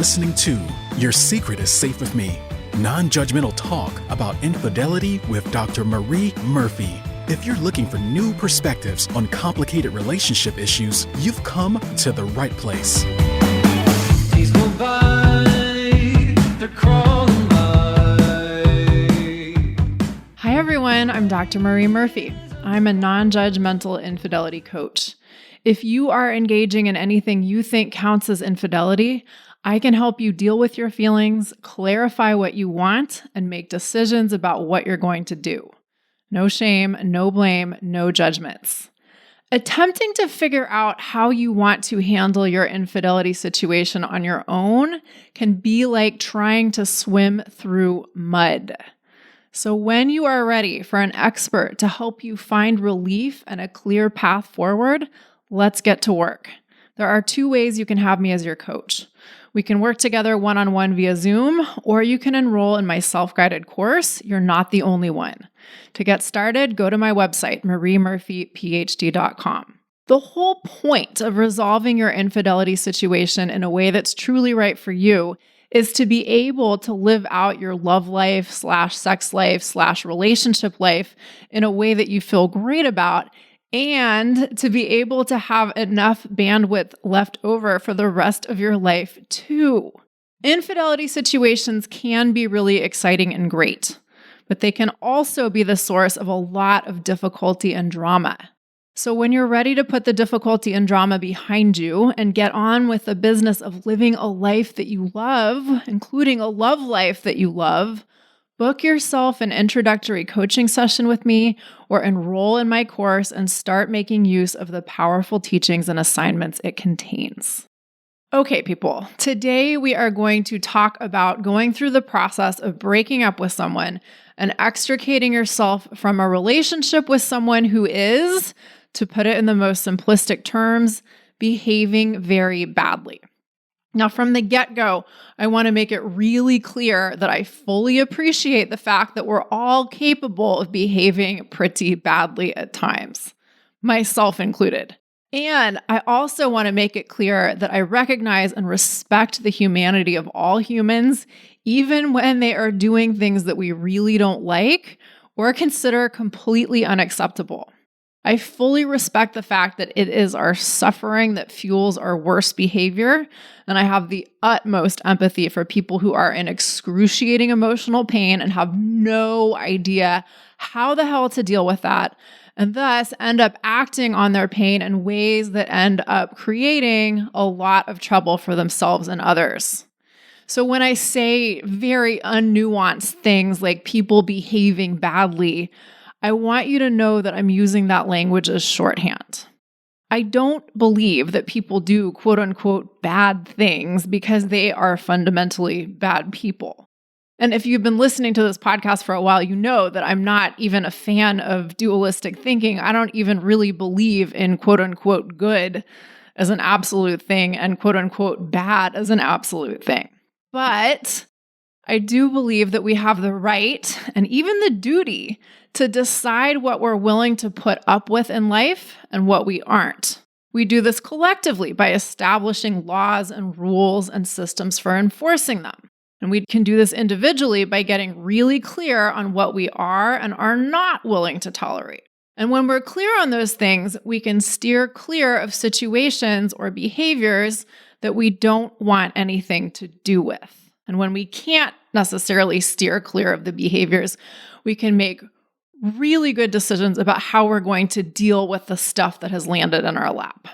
listening to Your Secret is Safe with Me, non-judgmental talk about infidelity with Dr. Marie Murphy. If you're looking for new perspectives on complicated relationship issues, you've come to the right place. Days go by, they're crawling by. Hi everyone, I'm Dr. Marie Murphy. I'm a non-judgmental infidelity coach. If you are engaging in anything you think counts as infidelity, I can help you deal with your feelings, clarify what you want, and make decisions about what you're going to do. No shame, no blame, no judgments. Attempting to figure out how you want to handle your infidelity situation on your own can be like trying to swim through mud. So when you are ready for an expert to help you find relief and a clear path forward, let's get to work. There are two ways you can have me as your coach. We can work together one-on-one via Zoom, or you can enroll in my self-guided course, You're Not the Only One. To get started, go to my website, mariemurphyphd.com. The whole point of resolving your infidelity situation in a way that's truly right for you is to be able to live out your love life / sex life / relationship life in a way that you feel great about, and to be able to have enough bandwidth left over for the rest of your life too. Infidelity situations can be really exciting and great, but they can also be the source of a lot of difficulty and drama. So when you're ready to put the difficulty and drama behind you and get on with the business of living a life that you love, including a love life that you love, book yourself an introductory coaching session with me or enroll in my course and start making use of the powerful teachings and assignments it contains. Okay, people, today we are going to talk about going through the process of breaking up with someone and extricating yourself from a relationship with someone who is, to put it in the most simplistic terms, behaving very badly. Now, from the get-go, I want to make it really clear that I fully appreciate the fact that we're all capable of behaving pretty badly at times, myself included. And I also want to make it clear that I recognize and respect the humanity of all humans, even when they are doing things that we really don't like or consider completely unacceptable. I fully respect the fact that it is our suffering that fuels our worst behavior, and I have the utmost empathy for people who are in excruciating emotional pain and have no idea how the hell to deal with that, and thus end up acting on their pain in ways that end up creating a lot of trouble for themselves and others. So when I say very unnuanced things like people behaving badly, I want you to know that I'm using that language as shorthand. I don't believe that people do quote unquote bad things because they are fundamentally bad people. And if you've been listening to this podcast for a while, you know that I'm not even a fan of dualistic thinking. I don't even really believe in quote unquote good as an absolute thing and quote unquote bad as an absolute thing. But I do believe that we have the right and even the duty to decide what we're willing to put up with in life and what we aren't. We do this collectively by establishing laws and rules and systems for enforcing them. And we can do this individually by getting really clear on what we are and are not willing to tolerate. And when we're clear on those things, we can steer clear of situations or behaviors that we don't want anything to do with. And when we can't necessarily steer clear of the behaviors, we can make really good decisions about how we're going to deal with the stuff that has landed in our lap.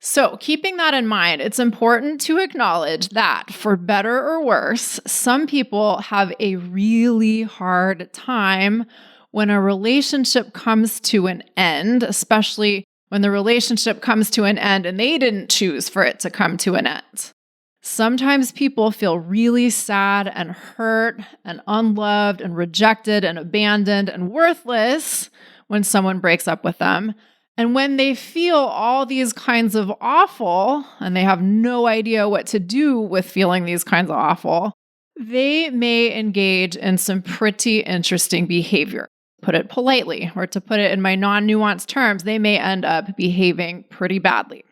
So keeping that in mind, it's important to acknowledge that for better or worse, some people have a really hard time when a relationship comes to an end, especially when the relationship comes to an end and they didn't choose for it to come to an end. Sometimes people feel really sad and hurt and unloved and rejected and abandoned and worthless when someone breaks up with them. And when they feel all these kinds of awful and they have no idea what to do with feeling these kinds of awful, they may engage in some pretty interesting behavior. Put it politely, or to put it in my non-nuanced terms, they may end up behaving pretty badly.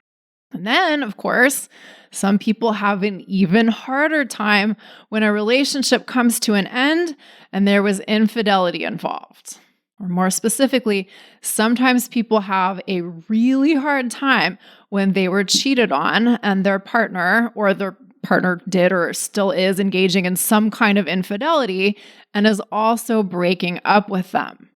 And then, of course, some people have an even harder time when a relationship comes to an end and there was infidelity involved. Or more specifically, sometimes people have a really hard time when they were cheated on and their partner or their partner did or still is engaging in some kind of infidelity and is also breaking up with them.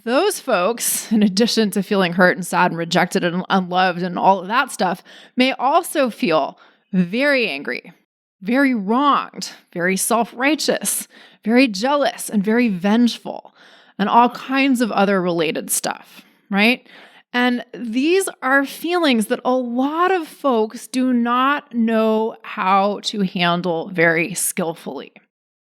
Those folks, in addition to feeling hurt and sad and rejected and unloved and all of that stuff, may also feel very angry, very wronged, very self-righteous, very jealous, and very vengeful, and all kinds of other related stuff, right? And these are feelings that a lot of folks do not know how to handle very skillfully.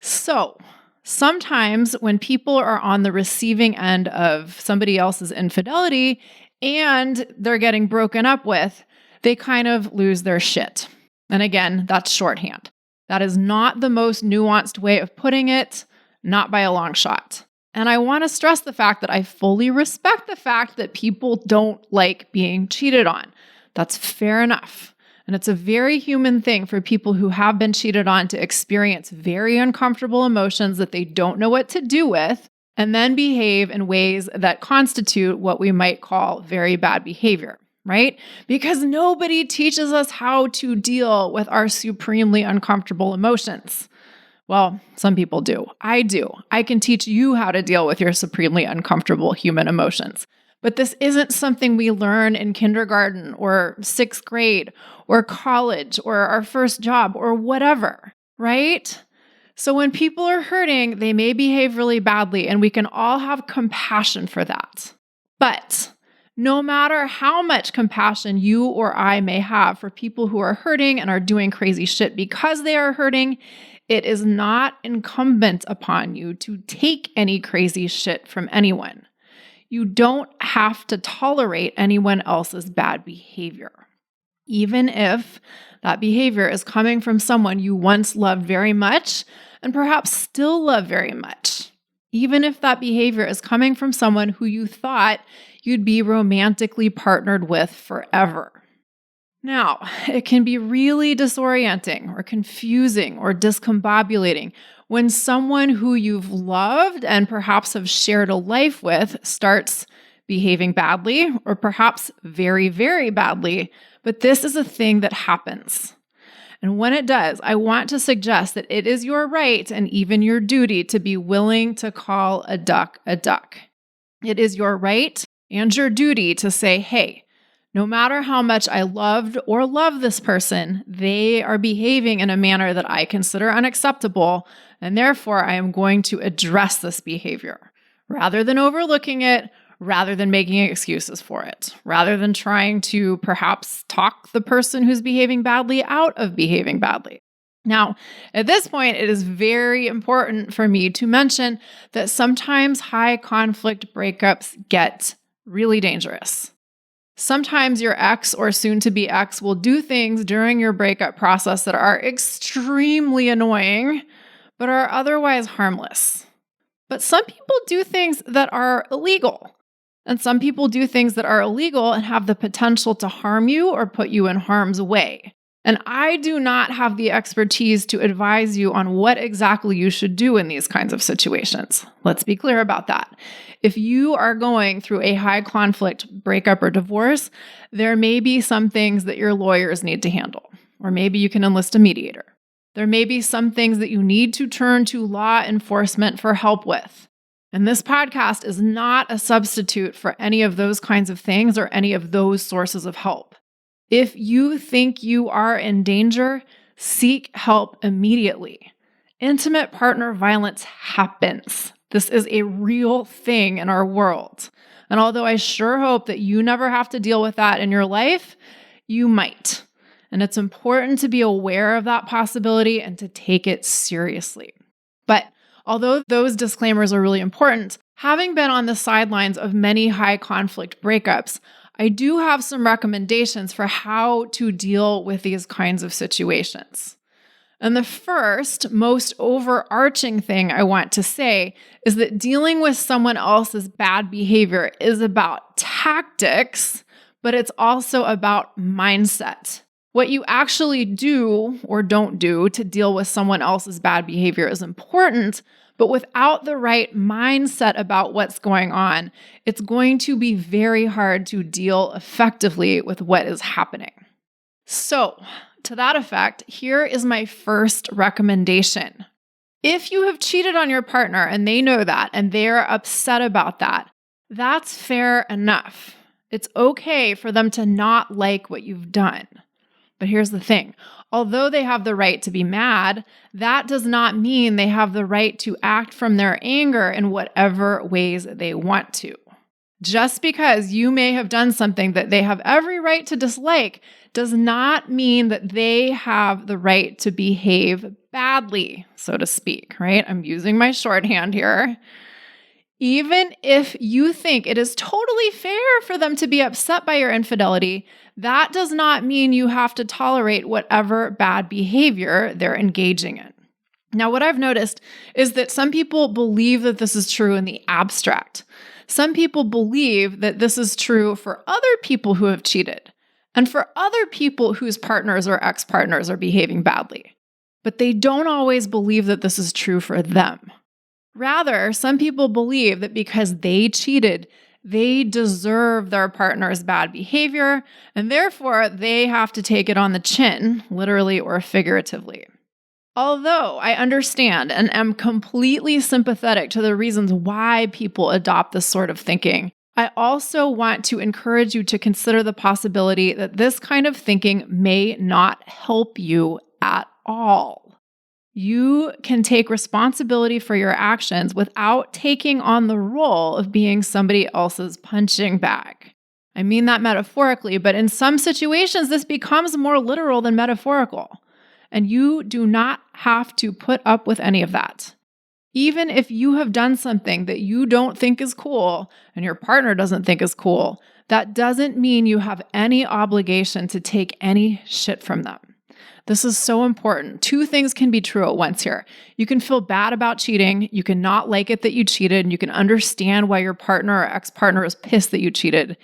So, sometimes when people are on the receiving end of somebody else's infidelity and they're getting broken up with, they kind of lose their shit. And again, that's shorthand. That is not the most nuanced way of putting it, not by a long shot. And I want to stress the fact that I fully respect the fact that people don't like being cheated on. That's fair enough. And it's a very human thing for people who have been cheated on to experience very uncomfortable emotions that they don't know what to do with, and then behave in ways that constitute what we might call very bad behavior, right? Because nobody teaches us how to deal with our supremely uncomfortable emotions. Well, some people do. I do. I can teach you how to deal with your supremely uncomfortable human emotions. But this isn't something we learn in kindergarten or sixth grade or college or our first job or whatever, right? So when people are hurting, they may behave really badly, and we can all have compassion for that. But no matter how much compassion you or I may have for people who are hurting and are doing crazy shit because they are hurting, it is not incumbent upon you to take any crazy shit from anyone. You don't have to tolerate anyone else's bad behavior, even if that behavior is coming from someone you once loved very much and perhaps still love very much. Even if that behavior is coming from someone who you thought you'd be romantically partnered with forever. Now, it can be really disorienting or confusing or discombobulating when someone who you've loved and perhaps have shared a life with starts behaving badly or perhaps very, very badly. But this is a thing that happens. And when it does, I want to suggest that it is your right and even your duty to be willing to call a duck a duck. It is your right and your duty to say, hey, no matter how much I loved or love this person, they are behaving in a manner that I consider unacceptable, and therefore I am going to address this behavior rather than overlooking it, rather than making excuses for it, rather than trying to perhaps talk the person who's behaving badly out of behaving badly. Now, at this point, it is very important for me to mention that sometimes high conflict breakups get really dangerous. Sometimes your ex or soon-to-be ex will do things during your breakup process that are extremely annoying, but are otherwise harmless. But some people do things that are illegal. And some people do things that are illegal and have the potential to harm you or put you in harm's way. And I do not have the expertise to advise you on what exactly you should do in these kinds of situations. Let's be clear about that. If you are going through a high conflict breakup or divorce, there may be some things that your lawyers need to handle, or maybe you can enlist a mediator. There may be some things that you need to turn to law enforcement for help with. And this podcast is not a substitute for any of those kinds of things or any of those sources of help. If you think you are in danger, seek help immediately. Intimate partner violence happens. This is a real thing in our world. And although I sure hope that you never have to deal with that in your life, you might. And it's important to be aware of that possibility and to take it seriously. But although those disclaimers are really important, having been on the sidelines of many high conflict breakups, I do have some recommendations for how to deal with these kinds of situations. And the first, most overarching thing I want to say is that dealing with someone else's bad behavior is about tactics, but it's also about mindset. What you actually do or don't do to deal with someone else's bad behavior is important, but without the right mindset about what's going on, it's going to be very hard to deal effectively with what is happening. So, to that effect, here is my first recommendation. If you have cheated on your partner and they know that and they're upset about that, that's fair enough. It's okay for them to not like what you've done. But here's the thing. Although they have the right to be mad, that does not mean they have the right to act from their anger in whatever ways they want to. Just because you may have done something that they have every right to dislike does not mean that they have the right to behave badly, so to speak, right? I'm using my shorthand here. Even if you think it is totally fair for them to be upset by your infidelity, that does not mean you have to tolerate whatever bad behavior they're engaging in. Now, what I've noticed is that some people believe that this is true in the abstract. Some people believe that this is true for other people who have cheated and for other people whose partners or ex-partners are behaving badly. But they don't always believe that this is true for them. Rather, some people believe that because they cheated, they deserve their partner's bad behavior, and therefore they have to take it on the chin, literally or figuratively. Although I understand and am completely sympathetic to the reasons why people adopt this sort of thinking, I also want to encourage you to consider the possibility that this kind of thinking may not help you at all. You can take responsibility for your actions without taking on the role of being somebody else's punching bag. I mean that metaphorically, but in some situations, this becomes more literal than metaphorical. And you do not have to put up with any of that. Even if you have done something that you don't think is cool and your partner doesn't think is cool, that doesn't mean you have any obligation to take any shit from them. This is so important. Two things can be true at once here. You can feel bad about cheating. You can not like it that you cheated, and you can understand why your partner or ex-partner is pissed that you cheated.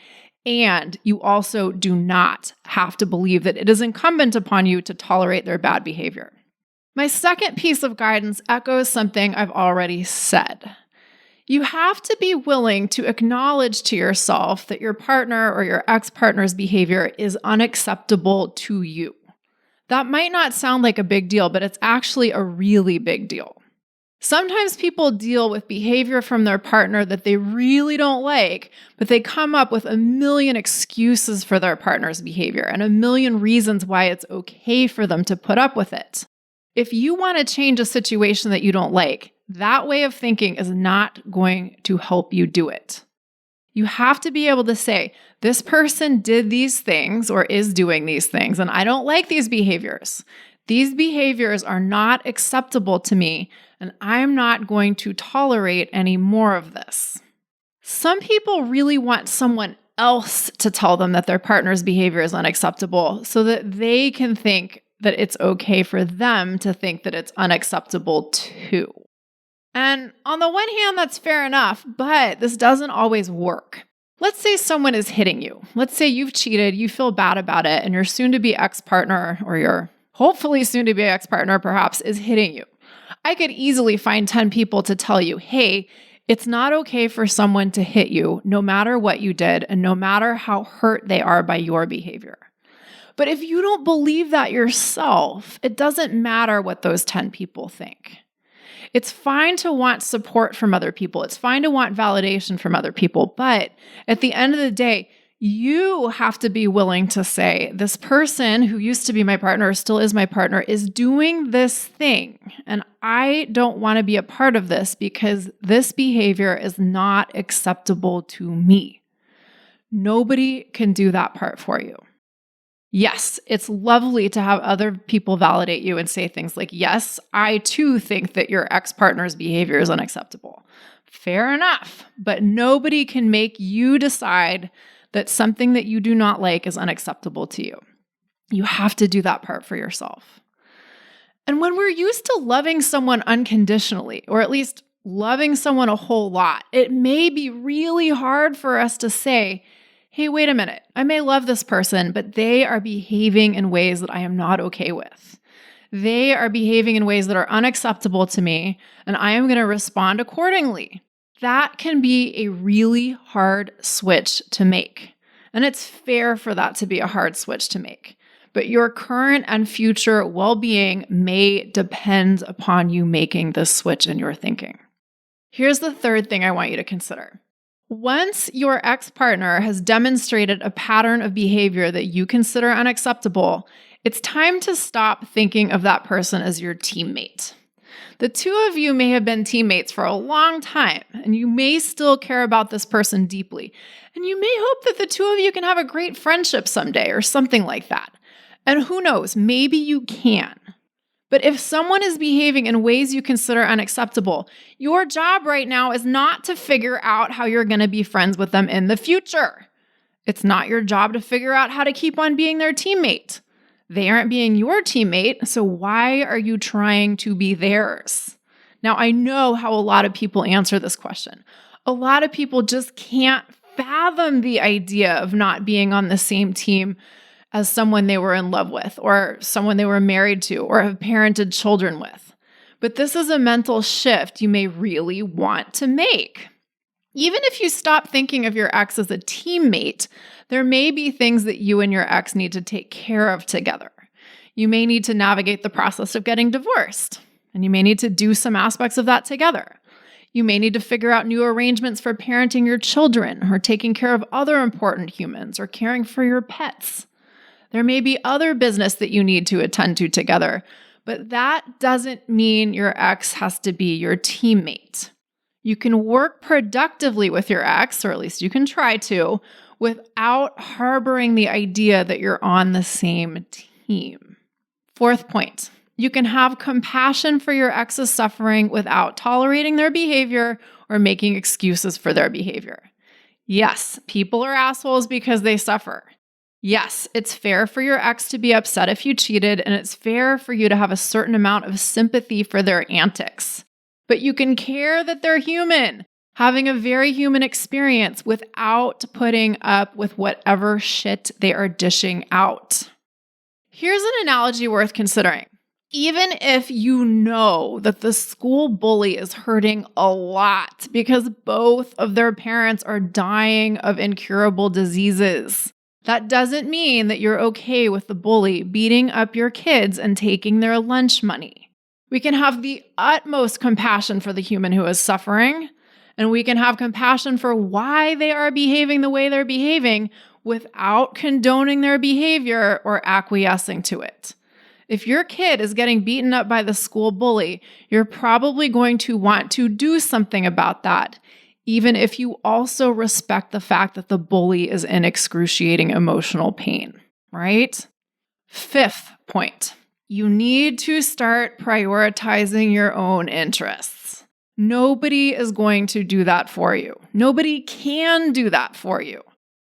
And you also do not have to believe that it is incumbent upon you to tolerate their bad behavior. My second piece of guidance echoes something I've already said. You have to be willing to acknowledge to yourself that your partner or your ex-partner's behavior is unacceptable to you. That might not sound like a big deal, but it's actually a really big deal. Sometimes people deal with behavior from their partner that they really don't like, but they come up with a million excuses for their partner's behavior and a million reasons why it's okay for them to put up with it. If you want to change a situation that you don't like, that way of thinking is not going to help you do it. You have to be able to say, this person did these things or is doing these things, and I don't like these behaviors. These behaviors are not acceptable to me, and I'm not going to tolerate any more of this. Some people really want someone else to tell them that their partner's behavior is unacceptable so that they can think that it's okay for them to think that it's unacceptable too. And on the one hand, that's fair enough, but this doesn't always work. Let's say someone is hitting you. Let's say you've cheated, you feel bad about it, and your soon-to-be ex-partner, or your hopefully soon-to-be ex-partner perhaps, is hitting you. I could easily find 10 people to tell you, hey, it's not okay for someone to hit you no matter what you did and no matter how hurt they are by your behavior. But if you don't believe that yourself, it doesn't matter what those 10 people think. It's fine to want support from other people. It's fine to want validation from other people. But at the end of the day, you have to be willing to say, this person who used to be my partner, or still is my partner, is doing this thing. And I don't want to be a part of this because this behavior is not acceptable to me. Nobody can do that part for you. Yes, it's lovely to have other people validate you and say things like, yes, I too think that your ex-partner's behavior is unacceptable. Fair enough, but nobody can make you decide that something that you do not like is unacceptable to you. You have to do that part for yourself. And when we're used to loving someone unconditionally, or at least loving someone a whole lot, it may be really hard for us to say, hey, wait a minute, I may love this person, but they are behaving in ways that I am not okay with. They are behaving in ways that are unacceptable to me, and I am going to respond accordingly. That can be a really hard switch to make. And it's fair for that to be a hard switch to make. But your current and future well-being may depend upon you making this switch in your thinking. Here's the third thing I want you to consider. Once your ex-partner has demonstrated a pattern of behavior that you consider unacceptable, it's time to stop thinking of that person as your teammate. The two of you may have been teammates for a long time, and you may still care about this person deeply. And you may hope that the two of you can have a great friendship someday or something like that. And who knows, maybe you can. But if someone is behaving in ways you consider unacceptable, your job right now is not to figure out how you're going to be friends with them in the future. It's not your job to figure out how to keep on being their teammate. They aren't being your teammate, so why are you trying to be theirs? Now, I know how a lot of people answer this question. A lot of people just can't fathom the idea of not being on the same team as someone they were in love with, or someone they were married to, or have parented children with. But this is a mental shift you may really want to make. Even if you stop thinking of your ex as a teammate, there may be things that you and your ex need to take care of together. You may need to navigate the process of getting divorced, and you may need to do some aspects of that together. You may need to figure out new arrangements for parenting your children, or taking care of other important humans, or caring for your pets. There may be other business that you need to attend to together, but that doesn't mean your ex has to be your teammate. You can work productively with your ex, or at least you can try to, without harboring the idea that you're on the same team. Fourth point, you can have compassion for your ex's suffering without tolerating their behavior or making excuses for their behavior. Yes, people are assholes because they suffer. Yes, it's fair for your ex to be upset if you cheated, and it's fair for you to have a certain amount of sympathy for their antics. But you can care that they're human, having a very human experience without putting up with whatever shit they are dishing out. Here's an analogy worth considering. Even if you know that the school bully is hurting a lot because both of their parents are dying of incurable diseases, that doesn't mean that you're okay with the bully beating up your kids and taking their lunch money. We can have the utmost compassion for the human who is suffering, and we can have compassion for why they are behaving the way they're behaving without condoning their behavior or acquiescing to it. If your kid is getting beaten up by the school bully, you're probably going to want to do something about that, even if you also respect the fact that the bully is in excruciating emotional pain, right? Fifth point, you need to start prioritizing your own interests. Nobody is going to do that for you. Nobody can do that for you.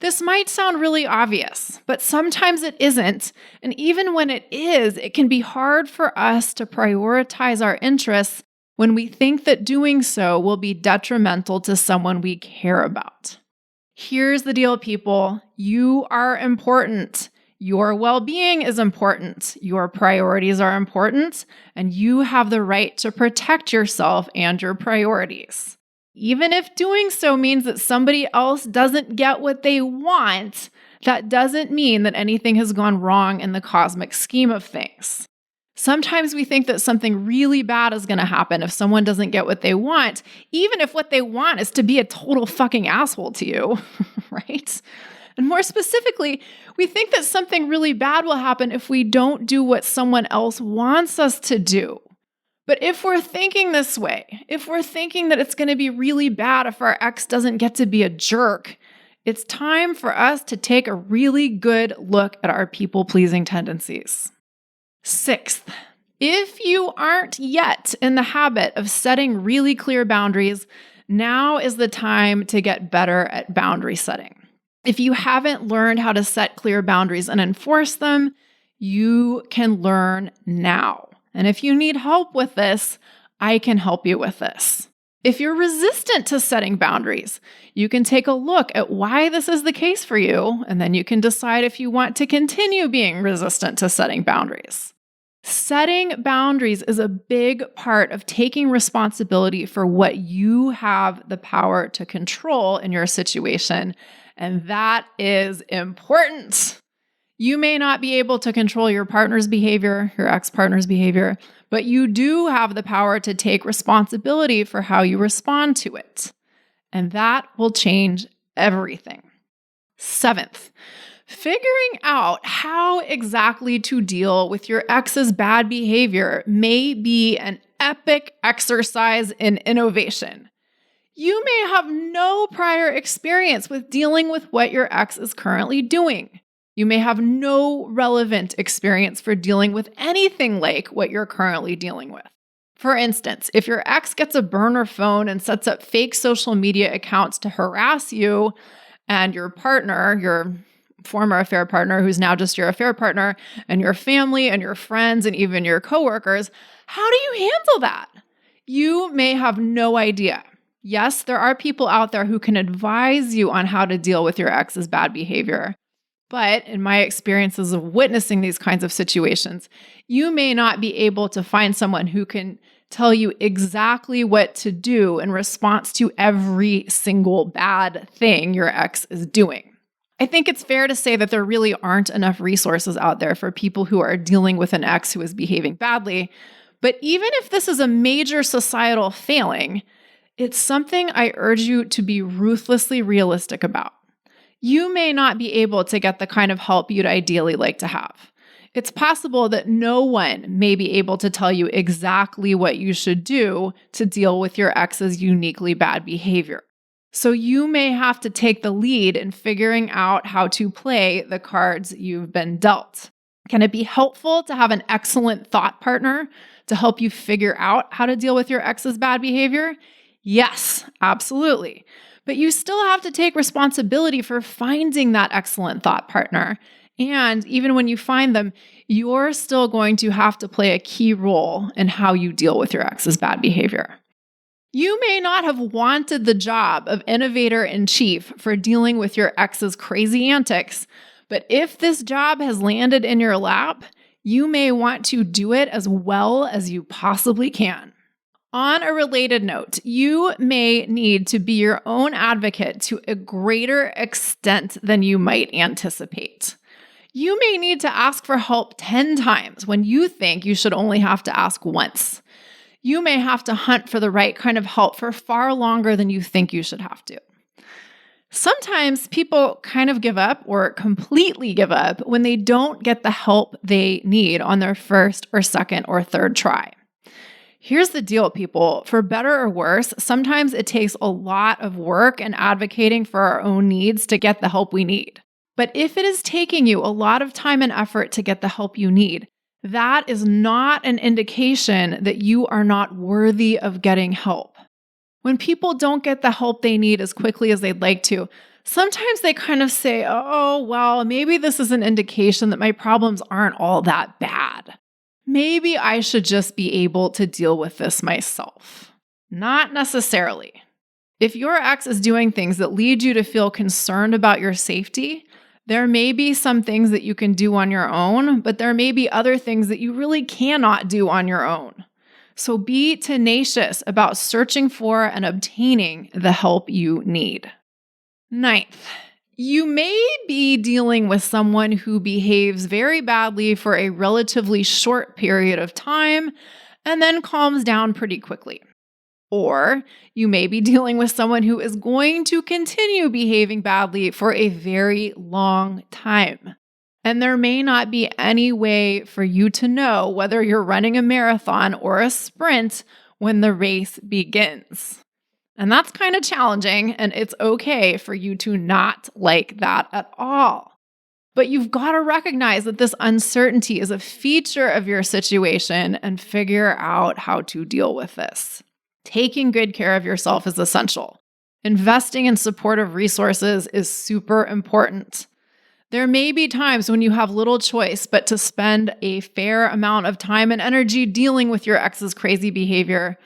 This might sound really obvious, but sometimes it isn't. And even when it is, it can be hard for us to prioritize our interests when we think that doing so will be detrimental to someone we care about. Here's the deal, people. You are important. Your well-being is important. Your priorities are important, and you have the right to protect yourself and your priorities. Even if doing so means that somebody else doesn't get what they want, that doesn't mean that anything has gone wrong in the cosmic scheme of things. Sometimes we think that something really bad is going to happen if someone doesn't get what they want, even if what they want is to be a total fucking asshole to you, right? And more specifically, we think that something really bad will happen if we don't do what someone else wants us to do. But if we're thinking this way, if we're thinking that it's going to be really bad if our ex doesn't get to be a jerk, it's time for us to take a really good look at our people-pleasing tendencies. Sixth, if you aren't yet in the habit of setting really clear boundaries, now is the time to get better at boundary setting. If you haven't learned how to set clear boundaries and enforce them, you can learn now. And if you need help with this, I can help you with this. If you're resistant to setting boundaries, you can take a look at why this is the case for you, and then you can decide if you want to continue being resistant to setting boundaries. Setting boundaries is a big part of taking responsibility for what you have the power to control in your situation, and that is important. You may not be able to control your partner's behavior, your ex-partner's behavior, but you do have the power to take responsibility for how you respond to it. And that will change everything. 7th, figuring out how exactly to deal with your ex's bad behavior may be an epic exercise in innovation. You may have no prior experience with dealing with what your ex is currently doing. You may have no relevant experience for dealing with anything like what you're currently dealing with. For instance, if your ex gets a burner phone and sets up fake social media accounts to harass you and your partner, your former affair partner, who's now just your affair partner, and your family and your friends and even your coworkers, how do you handle that? You may have no idea. Yes, there are people out there who can advise you on how to deal with your ex's bad behavior. But in my experiences of witnessing these kinds of situations, you may not be able to find someone who can tell you exactly what to do in response to every single bad thing your ex is doing. I think it's fair to say that there really aren't enough resources out there for people who are dealing with an ex who is behaving badly. But even if this is a major societal failing, it's something I urge you to be ruthlessly realistic about. You may not be able to get the kind of help you'd ideally like to have. It's possible that no one may be able to tell you exactly what you should do to deal with your ex's uniquely bad behavior. So you may have to take the lead in figuring out how to play the cards you've been dealt. Can it be helpful to have an excellent thought partner to help you figure out how to deal with your ex's bad behavior? Yes, absolutely. But you still have to take responsibility for finding that excellent thought partner. And even when you find them, you're still going to have to play a key role in how you deal with your ex's bad behavior. You may not have wanted the job of innovator-in-chief for dealing with your ex's crazy antics, but if this job has landed in your lap, you may want to do it as well as you possibly can. On a related note, you may need to be your own advocate to a greater extent than you might anticipate. You may need to ask for help 10 times when you think you should only have to ask once. You may have to hunt for the right kind of help for far longer than you think you should have to. Sometimes people kind of give up or completely give up when they don't get the help they need on their first or second or third try. Here's the deal, people. For better or worse, sometimes it takes a lot of work and advocating for our own needs to get the help we need. But if it is taking you a lot of time and effort to get the help you need, that is not an indication that you are not worthy of getting help. When people don't get the help they need as quickly as they'd like to, sometimes they kind of say, oh, well, maybe this is an indication that my problems aren't all that bad. Maybe I should just be able to deal with this myself. Not necessarily. If your ex is doing things that lead you to feel concerned about your safety, there may be some things that you can do on your own, but there may be other things that you really cannot do on your own. So be tenacious about searching for and obtaining the help you need. 9th, you may be dealing with someone who behaves very badly for a relatively short period of time and then calms down pretty quickly. Or you may be dealing with someone who is going to continue behaving badly for a very long time. And there may not be any way for you to know whether you're running a marathon or a sprint when the race begins. And that's kind of challenging, and it's okay for you to not like that at all. But you've got to recognize that this uncertainty is a feature of your situation and figure out how to deal with this. Taking good care of yourself is essential. Investing in supportive resources is super important. There may be times when you have little choice but to spend a fair amount of time and energy dealing with your ex's crazy behavior.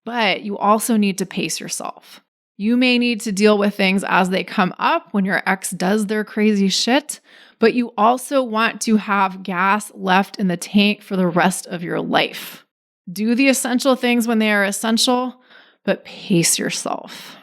but you also need to pace yourself. You may need to deal with things as they come up when your ex does their crazy shit, but you also want to have gas left in the tank for the rest of your life. Do the essential things when they are essential, but pace yourself.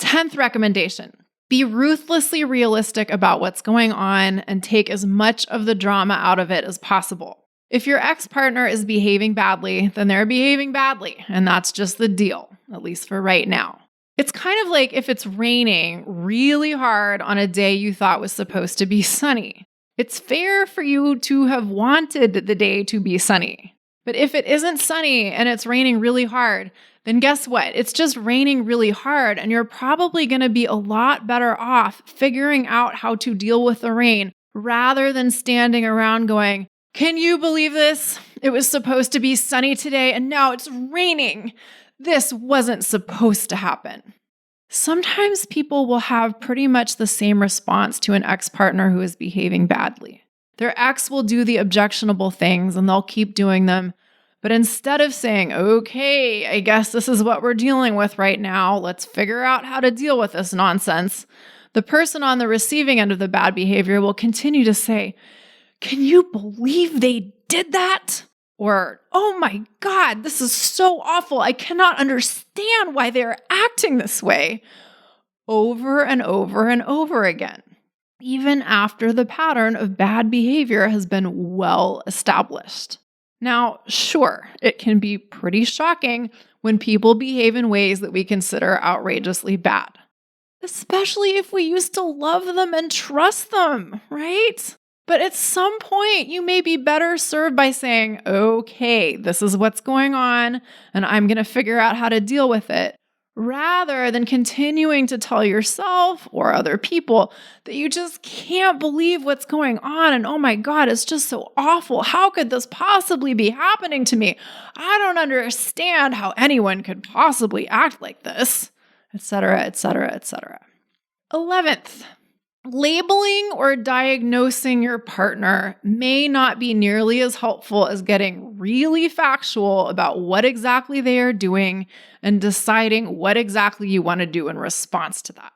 10th recommendation, be ruthlessly realistic about what's going on and take as much of the drama out of it as possible. If your ex-partner is behaving badly, then they're behaving badly, and that's just the deal, at least for right now. It's kind of like if it's raining really hard on a day you thought was supposed to be sunny. It's fair for you to have wanted the day to be sunny. But if it isn't sunny and it's raining really hard, then guess what? It's just raining really hard, and you're probably going to be a lot better off figuring out how to deal with the rain rather than standing around going, "Can you believe this? It was supposed to be sunny today and now it's raining. This wasn't supposed to happen." Sometimes people will have pretty much the same response to an ex-partner who is behaving badly. Their ex will do the objectionable things and they'll keep doing them. But instead of saying, "Okay, I guess this is what we're dealing with right now. Let's figure out how to deal with this nonsense," the person on the receiving end of the bad behavior will continue to say, "Can you believe they did that?" Or, "Oh my God, this is so awful. I cannot understand why they're acting this way," over and over and over again, even after the pattern of bad behavior has been well established. Now, sure, it can be pretty shocking when people behave in ways that we consider outrageously bad, especially if we used to love them and trust them, right? But at some point, you may be better served by saying, "Okay, this is what's going on, and I'm going to figure out how to deal with it," rather than continuing to tell yourself or other people that you just can't believe what's going on, and "Oh my God, it's just so awful. How could this possibly be happening to me? I don't understand how anyone could possibly act like this," etc., etc., etc. 11th, labeling or diagnosing your partner may not be nearly as helpful as getting really factual about what exactly they are doing and deciding what exactly you want to do in response to that.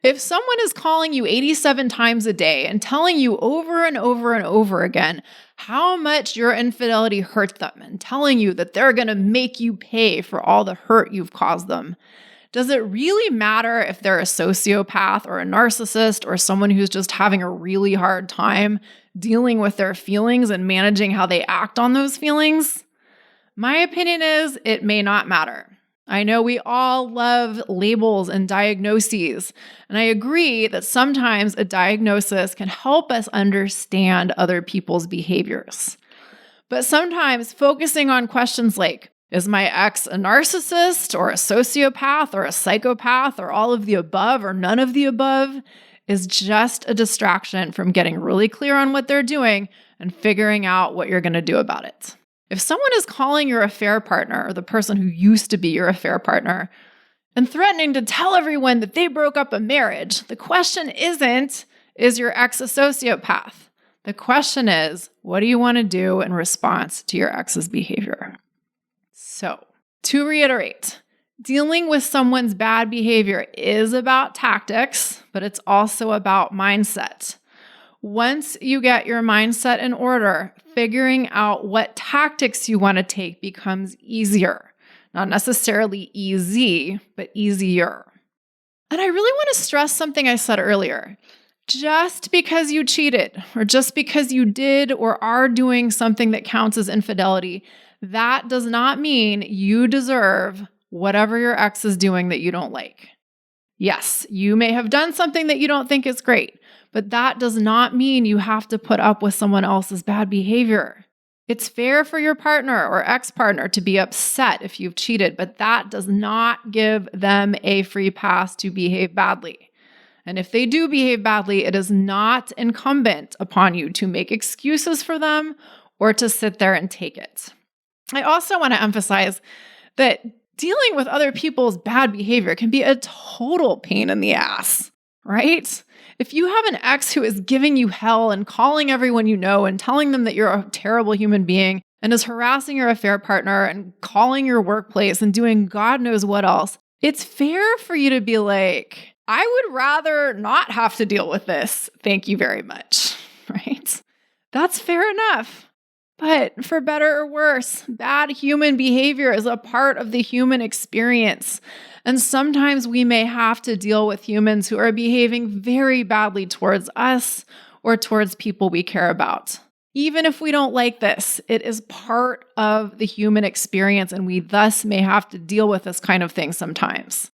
If someone is calling you 87 times a day and telling you over and over and over again how much your infidelity hurt them and telling you that they're going to make you pay for all the hurt you've caused them, does it really matter if they're a sociopath or a narcissist or someone who's just having a really hard time dealing with their feelings and managing how they act on those feelings? My opinion is it may not matter. I know we all love labels and diagnoses, and I agree that sometimes a diagnosis can help us understand other people's behaviors. But sometimes focusing on questions like, is my ex a narcissist or a sociopath or a psychopath or all of the above or none of the above, is just a distraction from getting really clear on what they're doing and figuring out what you're going to do about it. If someone is calling your affair partner or the person who used to be your affair partner and threatening to tell everyone that they broke up a marriage, the question isn't, is your ex a sociopath? The question is, what do you want to do in response to your ex's behavior? So, to reiterate, dealing with someone's bad behavior is about tactics, but it's also about mindset. Once you get your mindset in order, figuring out what tactics you want to take becomes easier. Not necessarily easy, but easier. And I really want to stress something I said earlier. Just because you cheated, or just because you did or are doing something that counts as infidelity, that does not mean you deserve whatever your ex is doing that you don't like. Yes, you may have done something that you don't think is great, but that does not mean you have to put up with someone else's bad behavior. It's fair for your partner or ex-partner to be upset if you've cheated, but that does not give them a free pass to behave badly. And if they do behave badly, it is not incumbent upon you to make excuses for them or to sit there and take it. I also want to emphasize that dealing with other people's bad behavior can be a total pain in the ass, right? If you have an ex who is giving you hell and calling everyone you know and telling them that you're a terrible human being, and is harassing your affair partner and calling your workplace and doing God knows what else, it's fair for you to be like, I would rather not have to deal with this. Thank you very much, right? That's fair enough. But for better or worse, bad human behavior is a part of the human experience. And sometimes we may have to deal with humans who are behaving very badly towards us or towards people we care about. Even if we don't like this, it is part of the human experience, and we thus may have to deal with this kind of thing sometimes.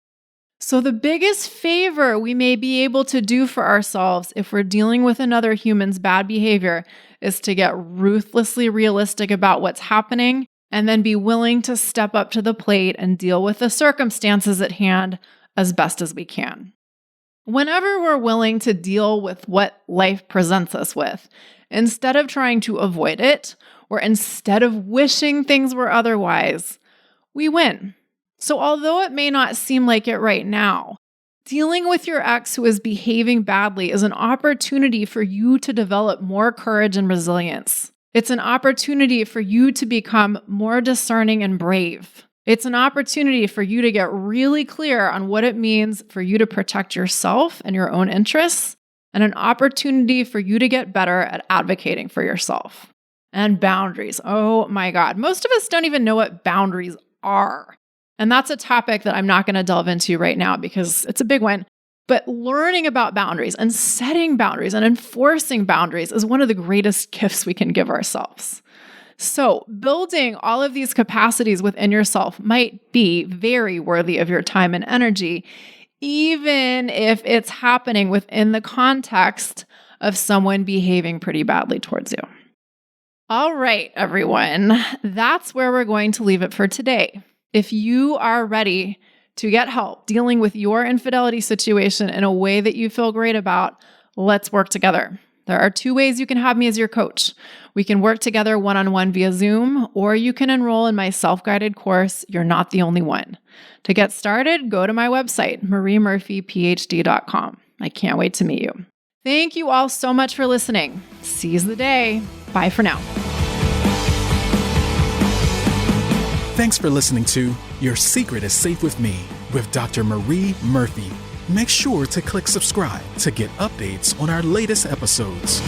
So the biggest favor we may be able to do for ourselves if we're dealing with another human's bad behavior is to get ruthlessly realistic about what's happening and then be willing to step up to the plate and deal with the circumstances at hand as best as we can. Whenever we're willing to deal with what life presents us with, instead of trying to avoid it, or instead of wishing things were otherwise, we win. So although it may not seem like it right now, dealing with your ex who is behaving badly is an opportunity for you to develop more courage and resilience. It's an opportunity for you to become more discerning and brave. It's an opportunity for you to get really clear on what it means for you to protect yourself and your own interests, and an opportunity for you to get better at advocating for yourself. And boundaries. Oh my God. Most of us don't even know what boundaries are. And that's a topic that I'm not going to delve into right now because it's a big one. But learning about boundaries and setting boundaries and enforcing boundaries is one of the greatest gifts we can give ourselves. So building all of these capacities within yourself might be very worthy of your time and energy, even if it's happening within the context of someone behaving pretty badly towards you. All right, everyone, that's where we're going to leave it for today. If you are ready to get help dealing with your infidelity situation in a way that you feel great about, let's work together. There are 2 ways you can have me as your coach. We can work together one-on-one via Zoom, or you can enroll in my self-guided course, You're Not the Only One. To get started, go to my website, mariemurphyphd.com. I can't wait to meet you. Thank you all so much for listening. Seize the day. Bye for now. Thanks for listening to Your Secret is Safe with Me with Dr. Marie Murphy. Make sure to click subscribe to get updates on our latest episodes.